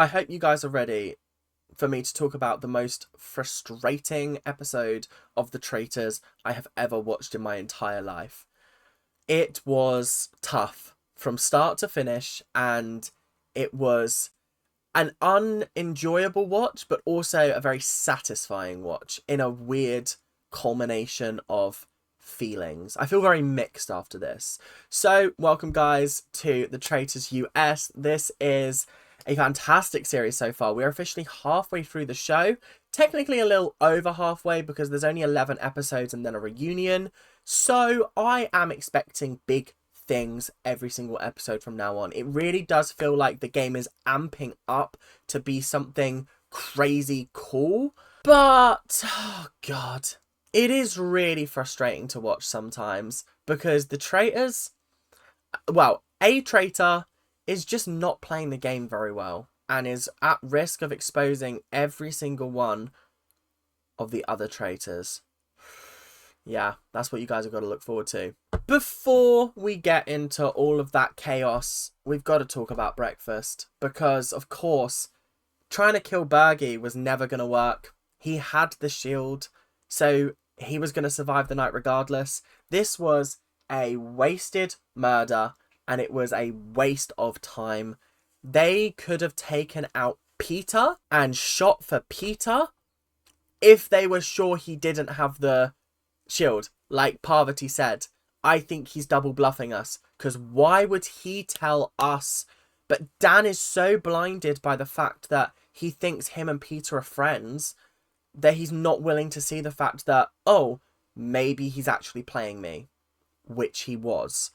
I hope you guys are ready for me to talk about the most frustrating episode of The Traitors I have ever watched in my entire life. It was tough from start to finish, and it was an unenjoyable watch, but also a very satisfying watch in a weird culmination of feelings. I feel very mixed after this. So, welcome guys to the Traitors US. This is a fantastic series so far. We're officially halfway through the show. Technically a little over halfway because there's only 11 episodes and then a reunion. So I am expecting big things every single episode from now on. It really does feel like the game is amping up to be something crazy cool. But, oh god, it is really frustrating to watch sometimes because the traitors, well, a traitor is just not playing the game very well and is at risk of exposing every single one of the other traitors. Yeah, that's what you guys have got to look forward to. Before we get into all of that chaos, we've got to talk about breakfast. Because, of course, trying to kill Bergie was never going to work. He had the shield, so he was going to survive the night regardless. This was a wasted murder, and it was a waste of time. They could have taken out Peter and shot for Peter if they were sure he didn't have the shield. Like Parvati said, I think he's double bluffing us, because why would he tell us? But Dan is so blinded by the fact that he thinks him and Peter are friends that he's not willing to see the fact that, oh, maybe he's actually playing me, which he was.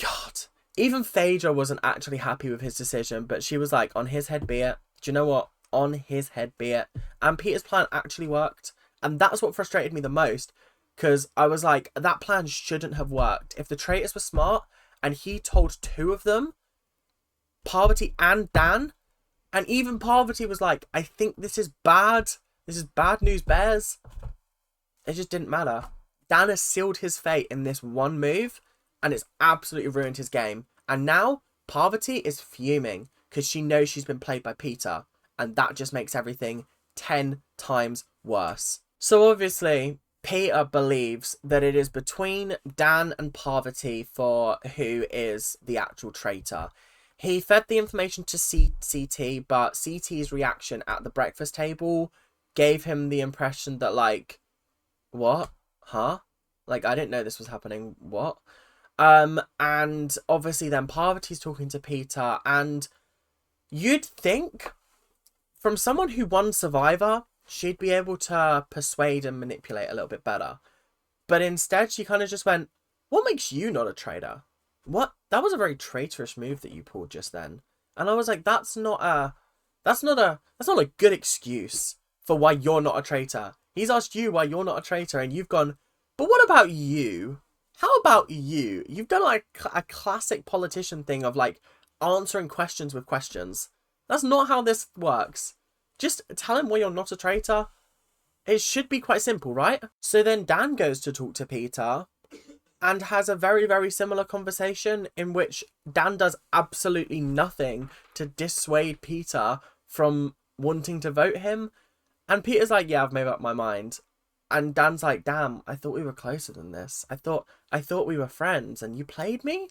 God, even Phaedra wasn't actually happy with his decision, but she was like, on his head be it. Do you know what? On his head be it. And Peter's plan actually worked. And that's what frustrated me the most, because I was like, that plan shouldn't have worked. If the traitors were smart and he told two of them, Parvati and Dan, and even Parvati was like, I think this is bad. This is bad news bears. It just didn't matter. Dan has sealed his fate in this one move, and it's absolutely ruined his game. And now Parvati is fuming because she knows she's been played by Peter, and that just makes everything 10 times worse. So obviously, Peter believes that it is between Dan and Parvati for who is the actual traitor. He fed the information to CT, but CT's reaction at the breakfast table gave him the impression that, like, what? Huh? Like, I didn't know this was happening. What? And obviously then Parvati's talking to Peter, and you'd think from someone who won Survivor, she'd be able to persuade and manipulate a little bit better. But instead, she kind of just went, what makes you not a traitor? What? That was a very traitorous move that you pulled just then. And I was like, that's not a good excuse for why you're not a traitor. He's asked you why you're not a traitor, and you've gone, but what about you? How about you? You've done like a classic politician thing of like answering questions with questions. That's not how this works. Just tell him why you're not a traitor. It should be quite simple, right? So then Dan goes to talk to Peter and has a very, very similar conversation in which Dan does absolutely nothing to dissuade Peter from wanting to vote him. And Peter's like, yeah, I've made up my mind. And Dan's like, damn, I thought we were closer than this. I thought we were friends, and you played me?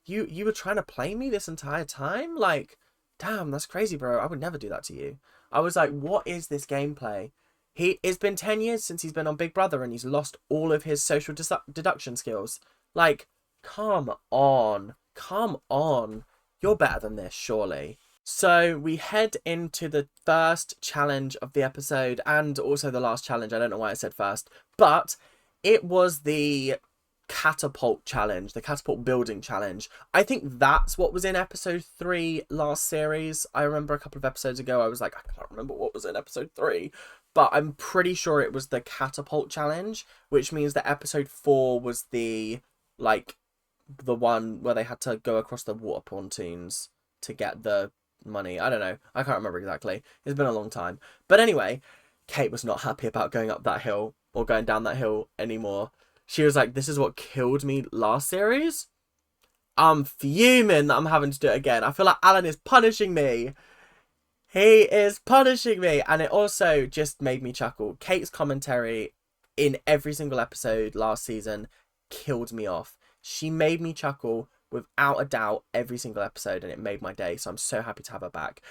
You were trying to play me this entire time? Like, damn, that's crazy, bro. I would never do that to you. I was like, what is this gameplay? It's been 10 years since he's been on Big Brother, and he's lost all of his social deduction skills. Like, come on. Come on. You're better than this, surely. So we head into the first challenge of the episode, and also the last challenge. I don't know why I said first, but it was the catapult challenge, the catapult building challenge. I think that's what was in episode 3 last series. I remember a couple of episodes ago, I was like, I can't remember what was in episode 3, but I'm pretty sure it was the catapult challenge, which means that episode 4 was the one where they had to go across the water pontoons to get the money. I don't know. I can't remember exactly. It's been a long time. But anyway, Kate was not happy about going up that hill or going down that hill anymore. She was like, this is what killed me last series. I'm fuming that I'm having to do it again. I feel like Alan is punishing me. He is punishing me. And it also just made me chuckle. Kate's commentary in every single episode last season killed me off. She made me chuckle without a doubt every single episode, and it made my day. So I'm so happy to have her back.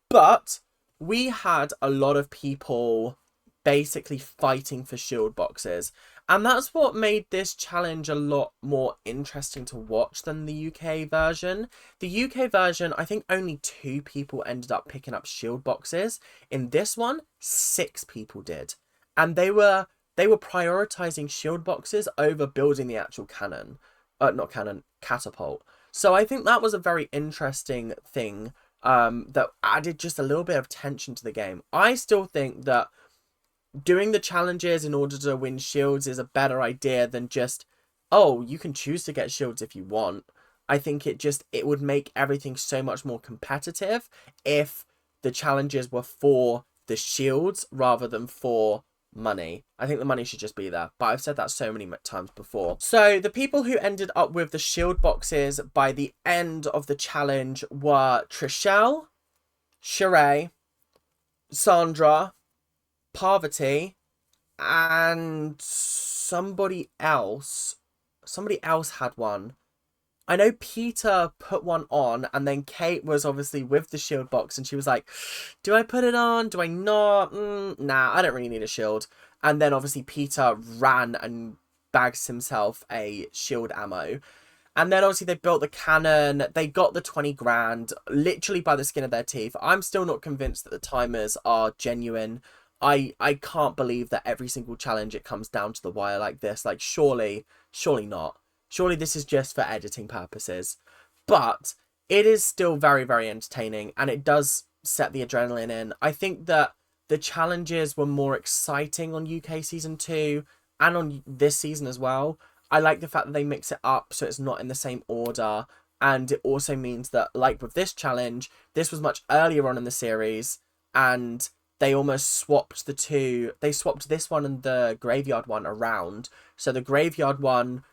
But we had a lot of people basically fighting for shield boxes. And that's what made this challenge a lot more interesting to watch than the UK version. The UK version, I think only 2 people ended up picking up shield boxes. In this one, 6 people did. And they were prioritizing shield boxes over building the actual cannon. Not cannon, catapult. So I think that was a very interesting thing that added just a little bit of tension to the game. I still think that doing the challenges in order to win shields is a better idea than just, oh, you can choose to get shields if you want. I think it would make everything so much more competitive if the challenges were for the shields rather than for money. I think the money should just be there, but I've said that so many times before. So the people who ended up with the shield boxes by the end of the challenge were Trishelle, Sheree, Sandra, Parvati, and somebody else. Somebody else had one. I know Peter put one on, and then Kate was obviously with the shield box, and she was like, do I put it on? Do I not? Nah, I don't really need a shield. And then obviously Peter ran and bags himself a shield ammo. And then obviously they built the cannon. They got the 20 grand, literally by the skin of their teeth. I'm still not convinced that the timers are genuine. I can't believe that every single challenge it comes down to the wire like this. Like, surely not. Surely this is just for editing purposes. But it is still very, very entertaining, and it does set the adrenaline in. I think that the challenges were more exciting on UK Season 2 and on this season as well. I like the fact that they mix it up so it's not in the same order. And it also means that, like with this challenge, this was much earlier on in the series, and they almost swapped the two. They swapped this one and the graveyard one around. So the graveyard one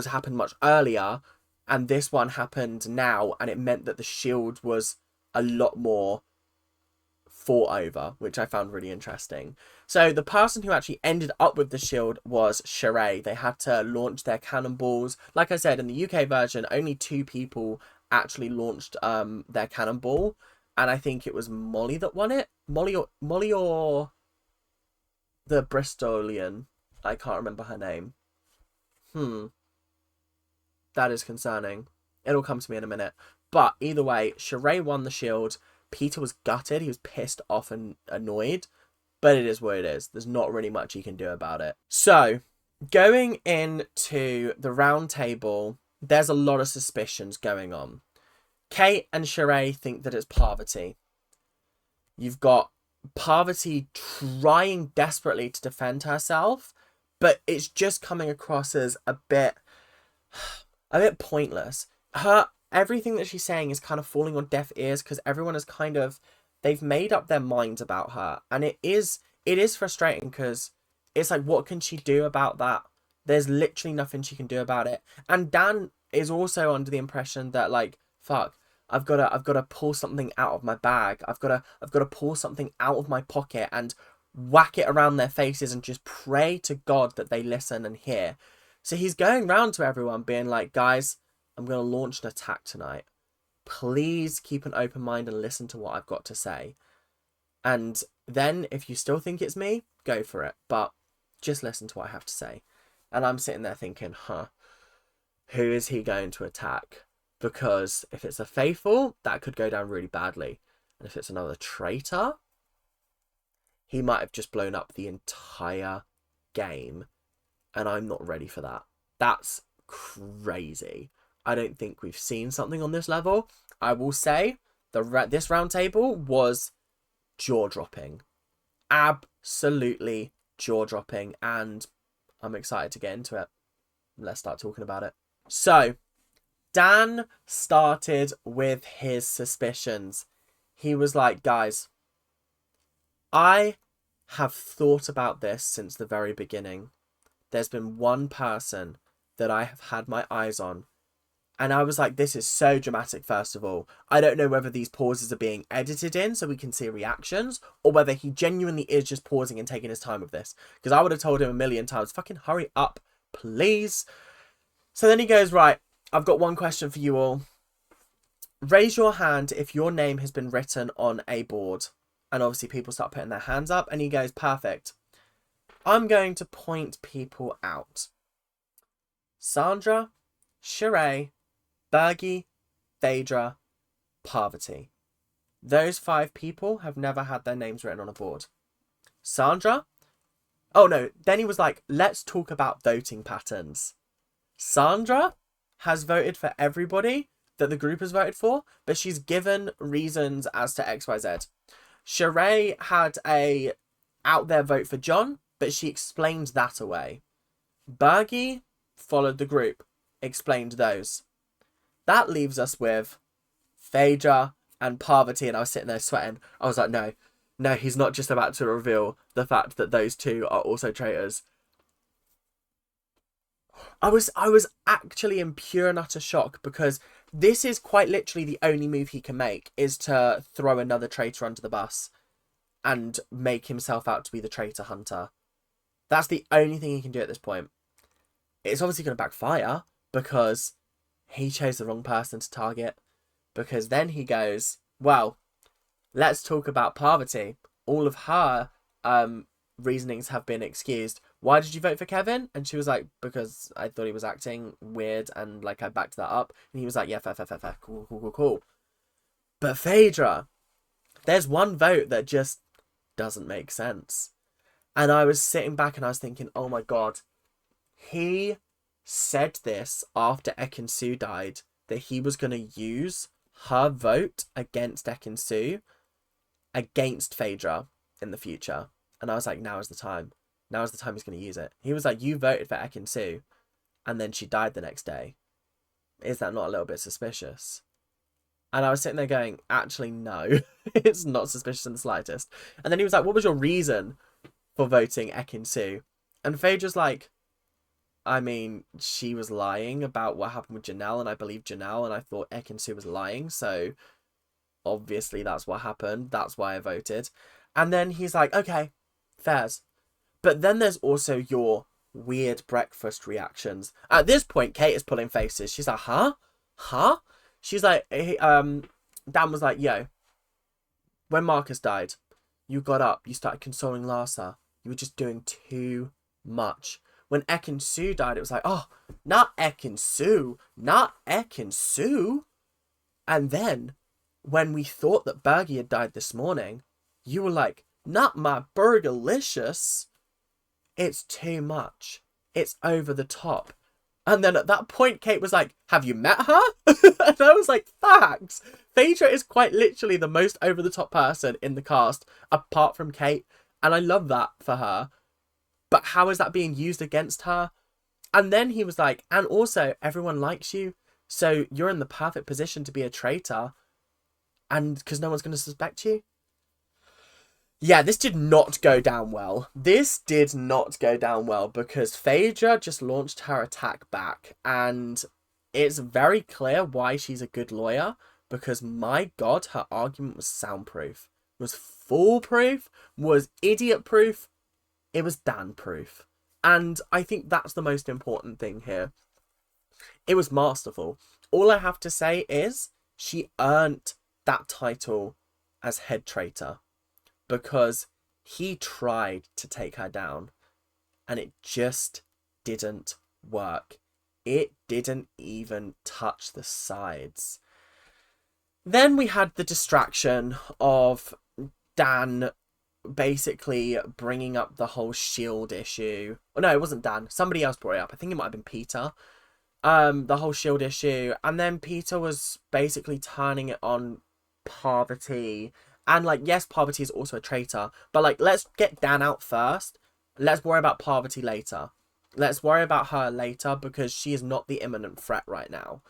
happened much earlier, and this one happened now, and it meant that the shield was a lot more fought over, which I found really interesting. So the person who actually ended up with the shield was Sheree. They had to launch their cannonballs. Like I said, in the UK version, only 2 people actually launched their cannonball, and I think it was Molly that won it. Molly or the Bristolian. I can't remember her name. That is concerning. It'll come to me in a minute. But either way, Sheree won the shield. Peter was gutted. He was pissed off and annoyed. But it is what it is. There's not really much you can do about it. So, going into the round table, there's a lot of suspicions going on. Kate and Sheree think that it's Parvati. You've got Parvati trying desperately to defend herself, but it's just coming across as a bit pointless. Everything that she's saying is kind of falling on deaf ears because everyone is they've made up their minds about her, and it is frustrating because it's like, what can she do about that? There's literally nothing she can do about it. And Dan is also under the impression that, like, fuck, I've got to pull something out of my bag. I've got to pull something out of my pocket and whack it around their faces and just pray to God that they listen and hear. So he's going round to everyone being like, guys, I'm going to launch an attack tonight. Please keep an open mind and listen to what I've got to say. And then if you still think it's me, go for it. But just listen to what I have to say. And I'm sitting there thinking, who is he going to attack? Because if it's a faithful, that could go down really badly. And if it's another traitor, he might have just blown up the entire game. And I'm not ready for that. That's crazy. I don't think we've seen something on this level. I will say this round table was jaw-dropping. Absolutely jaw-dropping. And I'm excited to get into it. Let's start talking about it. So, Dan started with his suspicions. He was like, guys, I have thought about this since the very beginning. There's been one person that I have had my eyes on, And I was like, this is so dramatic, first of all. I don't know whether these pauses are being edited in so we can see reactions, or whether he genuinely is just pausing and taking his time with this. Because I would have told him a million times, fucking hurry up, please. So then he goes, right, I've got one question for you all. Raise your hand if your name has been written on a board. And obviously people start putting their hands up, and he goes, perfect. I'm going to point people out. Sandra, Sheree, Bergie, Phaedra, Parvati. Those 5 people have never had their names written on a board. Sandra? Oh no, then he was like, let's talk about voting patterns. Sandra has voted for everybody that the group has voted for, but she's given reasons as to XYZ. Sheree had a out there vote for John, but she explained that away. Bergie followed the group, explained those. That leaves us with Phaedra and Parvati, and I was sitting there sweating. I was like, no, he's not just about to reveal the fact that those 2 are also traitors. I was actually in pure and utter shock, because this is quite literally the only move he can make, is to throw another traitor under the bus and make himself out to be the traitor hunter. That's the only thing he can do at this point. It's obviously going to backfire, because he chose the wrong person to target. Because then he goes, well, let's talk about Parvati. All of her reasonings have been excused. Why did you vote for Kevin? And she was like, because I thought he was acting weird, and like I backed that up. And he was like, yeah, fair. Cool. But Phaedra, there's one vote that just doesn't make sense. And I was sitting back and I was thinking, oh my God, he said this after Ekin-Su died, that he was going to use her vote against Ekin-Su against Phaedra in the future. And I was like, now is the time. Now is the time he's going to use it. He was like, you voted for Ekin-Su, and then she died the next day. Is that not a little bit suspicious? And I was sitting there going, actually, no. It's not suspicious in the slightest. And then he was like, what was your reason for voting Ekin-Su? And Phaedra's like, I mean, she was lying about what happened with Janelle, and I believed Janelle, and I thought Ekin-Su was lying, so obviously that's what happened. That's why I voted. And then he's like, okay, fairs. But then there's also your weird breakfast reactions. At this point, Kate is pulling faces. She's like, huh? She's like, Dan was like, yo, when Marcus died, you got up, you started consoling Larsa. You were just doing too much. When Ekin-Su died, it was like, oh, not Ekin-Su. And then, when we thought that Bergie had died this morning, you were like, not my burgerlicious. It's too much. It's over the top. And then at that point, Kate was like, have you met her? And I was like, facts. Phaedra is quite literally the most over-the-top person in the cast, apart from Kate. And I love that for her. But how is that being used against her? And then he was like, and also, everyone likes you. So you're in the perfect position to be a traitor. And because no one's going to suspect you. Yeah, this did not go down well. Because Phaedra just launched her attack back. And it's very clear why she's a good lawyer. Because, my God, her argument was soundproof. Was foolproof. Was idiot-proof. It was Dan-proof. And I think that's the most important thing here. It was masterful. All I have to say is she earned that title as head traitor. Because he tried to take her down. And it just didn't work. It didn't even touch the sides. Then we had the distraction of Dan basically bringing up the whole shield issue. Oh, no, it wasn't Dan. Somebody else brought it up. I think it might have been Peter. The whole shield issue. And then Peter was basically turning it on Parvati. And, like, yes, Parvati is also a traitor. But, like, let's get Dan out first. Let's worry about Parvati later. Let's worry about her later because she is not the imminent threat right now.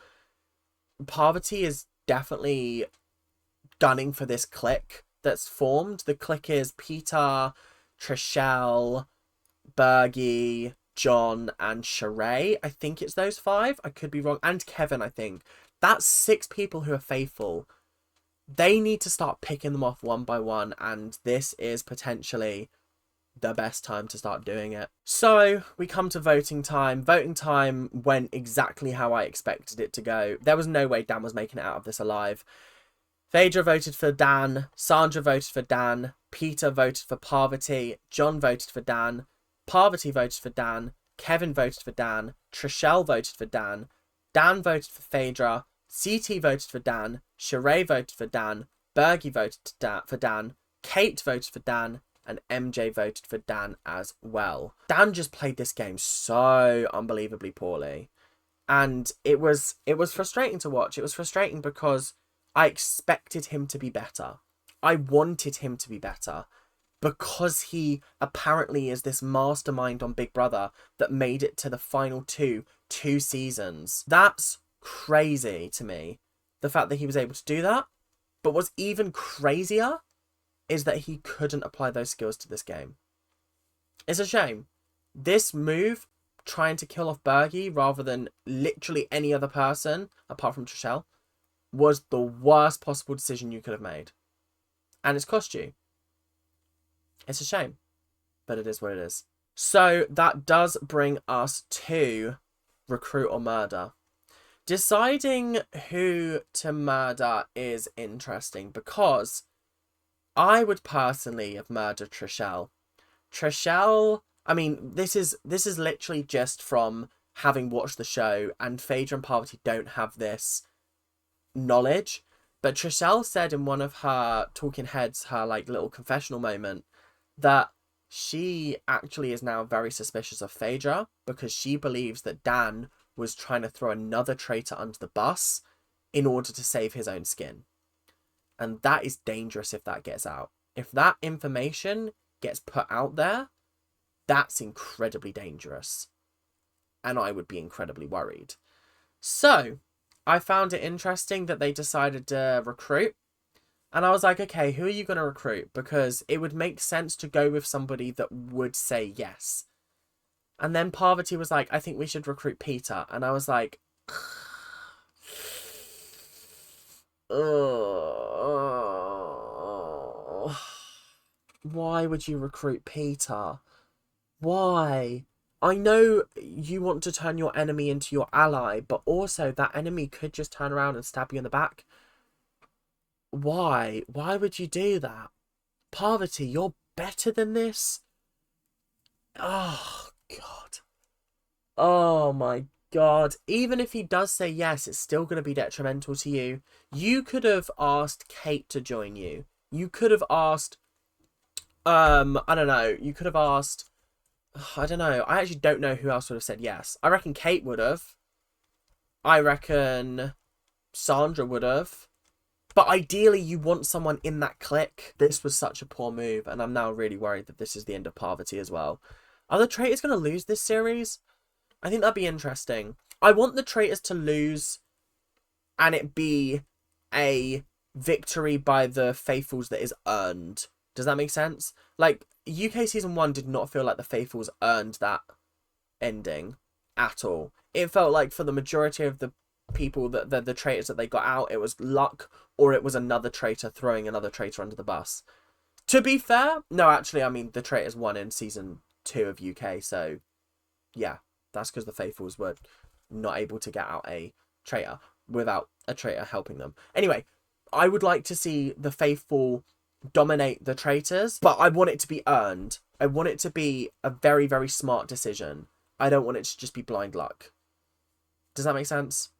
Parvati is definitely gunning for this clique that's formed. The clique is Peter, Trishelle, Bergie, John, and Sheree. I think it's those 5. I could be wrong. And Kevin, I think. That's 6 people who are faithful. They need to start picking them off one by one, and this is potentially the best time to start doing it. So we come to voting time. Voting time went exactly how I expected it to go. There was no way Dan was making it out of this alive. Phaedra voted for Dan, Sandra voted for Dan, Peter voted for Parvati, John voted for Dan, Parvati voted for Dan, Kevin voted for Dan, Trishelle voted for Dan, Dan voted for Phaedra, CT voted for Dan, Sheree voted for Dan, Bergie voted for Dan, Kate voted for Dan, and MJ voted for Dan as well. Dan just played this game so unbelievably poorly. And it was frustrating to watch. It was frustrating because I expected him to be better. I wanted him to be better because he apparently is this mastermind on Big Brother that made it to the final two seasons. That's crazy to me, the fact that he was able to do that. But what's even crazier is that he couldn't apply those skills to this game. It's a shame. This move, trying to kill off Bergie rather than literally any other person apart from Trishelle, was the worst possible decision you could have made. And it's cost you. It's a shame. But it is what it is. So that does bring us to Recruit or Murder. Deciding who to murder is interesting because I would personally have murdered Trishelle. Trishelle, I mean, this is literally just from having watched the show, and Phaedra and Parvati don't have this knowledge. But Trishelle said in one of her talking heads, her like little confessional moment, that she actually is now very suspicious of Phaedra because she believes that Dan was trying to throw another traitor under the bus in order to save his own skin. And that is dangerous if that gets out. If that information gets put out there, that's incredibly dangerous. And I would be incredibly worried. So, I found it interesting that they decided to recruit. And I was like, okay, who are you going to recruit? Because it would make sense to go with somebody that would say yes. And then Parvati was like, I think we should recruit Peter. And I was like, oh, why would you recruit Peter? Why? I know you want to turn your enemy into your ally, but also that enemy could just turn around and stab you in the back. Why? Why would you do that? Parvati, you're better than this? Oh, God. Oh, my God. Even if he does say yes, it's still going to be detrimental to you. You could have asked Kate to join you. You could have asked, I don't know. You could have asked, I don't know. I actually don't know who else would have said yes. I reckon Kate would have. I reckon Sandra would have. But ideally, you want someone in that clique. This was such a poor move, and I'm now really worried that this is the end of Parvati as well. Are the traitors going to lose this series? I think that'd be interesting. I want the traitors to lose and it be a victory by the faithfuls that is earned. Does that make sense? Like, UK Season 1 did not feel like the faithfuls earned that ending at all. It felt like for the majority of the people, that the traitors that they got out, it was luck or it was another traitor throwing another traitor under the bus. To be fair, no, actually, I mean, the traitors won in Season 2 of UK, so yeah, that's because the faithfuls were not able to get out a traitor without a traitor helping them. Anyway, I would like to see the faithful dominate the traitors, but I want it to be earned. I want it to be a very, very smart decision. I don't want it to just be blind luck. Does that make sense?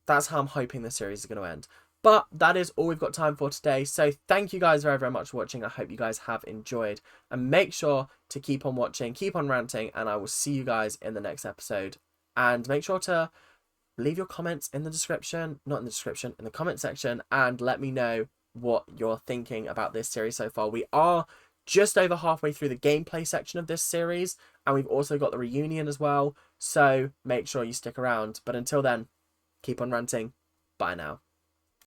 That's how I'm hoping the series is going to end. But that is all we've got time for today. So thank you guys very, very much for watching. I hope you guys have enjoyed. And make sure to keep on watching, keep on ranting, and I will see you guys in the next episode. And make sure to leave your comments in the description, not in the description, in the comment section, and let me know what you're thinking about this series so far. We are just over halfway through the gameplay section of this series, and we've also got the reunion as well. So make sure you stick around. But until then, keep on ranting. Bye now.